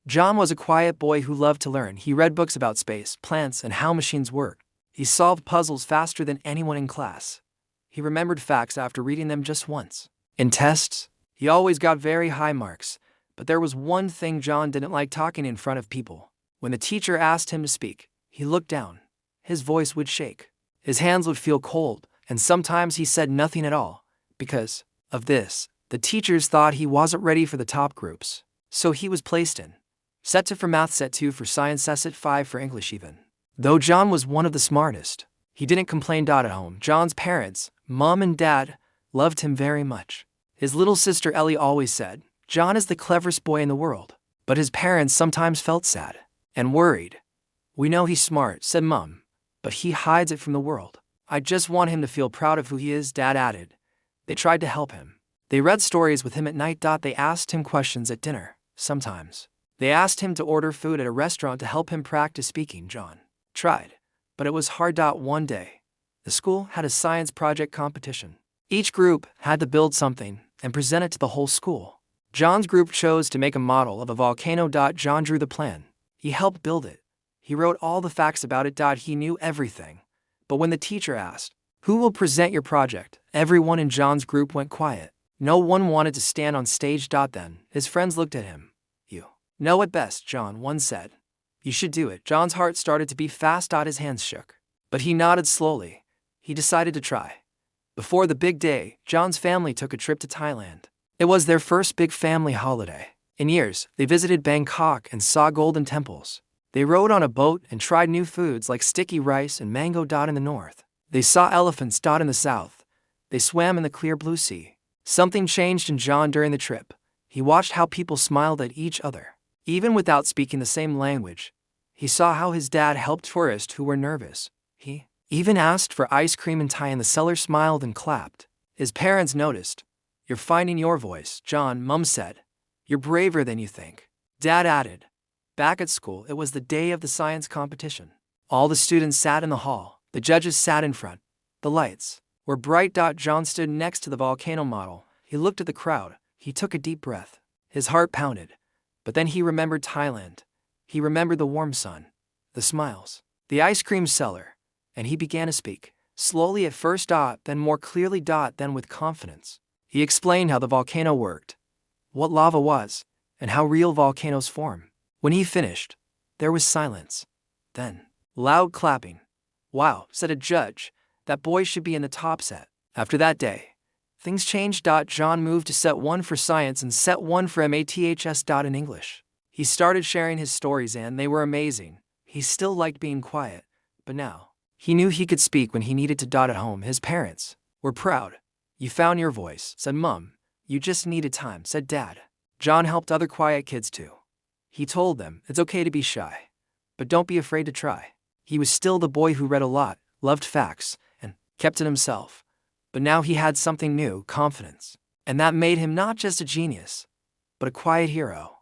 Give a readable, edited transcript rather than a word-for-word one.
John was a quiet boy who loved to learn. He read books about space, plants, and how machines work. He solved puzzles faster than anyone in class. He remembered facts after reading them just once. In tests, he always got very high marks, but there was one thing: John didn't like talking in front of people. When the teacher asked him to speak, he looked down. His voice would shake. His hands would feel cold, and sometimes he said nothing at all. Because of this, the teachers thought he wasn't ready for the top groups. So he was placed in Set 2 for math, Set 2 for science, Set 5 for English even. Though John was one of the smartest, he didn't complain. At home, John's parents, Mom and Dad, loved him very much. His little sister Ellie always said, "John is the cleverest boy in the world." But his parents sometimes felt sad and worried. "We know he's smart," said Mom, "but he hides it from the world. I just want him to feel proud of who he is," Dad added. They tried to help him. They read stories with him at night. They asked him questions at dinner. Sometimes they asked him to order food at a restaurant to help him practice speaking. John tried, but it was hard. One day, the school had a science project competition. Each group had to build something and present it to the whole school. John's group chose to make a model of a volcano. John drew the plan. He helped build it. He wrote all the facts about it. He knew everything. But when the teacher asked, "Who will present your project?" everyone in John's group went quiet. No one wanted to stand on stage. Then his friends looked at him. "You know it best," John once said. "You should do it." John's heart started to beat fast. His hands shook. But he nodded slowly. He decided to try. Before the big day, John's family took a trip to Thailand. It was their first big family holiday. In years, they visited Bangkok and saw golden temples. They rode on a boat and tried new foods like sticky rice and mango. In the north, they saw elephants. In the south, they swam in the clear blue sea. Something changed in John during the trip. He watched how people smiled at each other. Even without speaking the same language, he saw how his dad helped tourists who were nervous. He even asked for ice cream in Thai, and the seller smiled and clapped. His parents noticed. "You're finding your voice, John," Mom said. "You're braver than you think." Dad added. Back at school, it was the day of the science competition. All the students sat in the hall. The judges sat in front. The lights were bright. John stood next to the volcano model. He looked at the crowd. He took a deep breath. His heart pounded. But then he remembered Thailand. He remembered the warm sun, the smiles, the ice cream seller, and he began to speak. Slowly at first, then more clearly, then with confidence. He explained how the volcano worked, what lava was, and how real volcanoes form. When he finished, there was silence. Then, loud clapping. "Wow," said a judge. "That boy should be in the top set." After that day, things changed. John moved to Set 1 for science and Set 1 for maths. In English. He started sharing his stories and they were amazing. He still liked being quiet, but now, he knew he could speak when he needed to. At home, his parents were proud. "You found your voice," said Mom. "You just needed time," said Dad. John helped other quiet kids too. He told them it's okay to be shy, but don't be afraid to try. He was still the boy who read a lot, loved facts, and kept to himself. But now he had something new: confidence. And that made him not just a genius, but a quiet hero.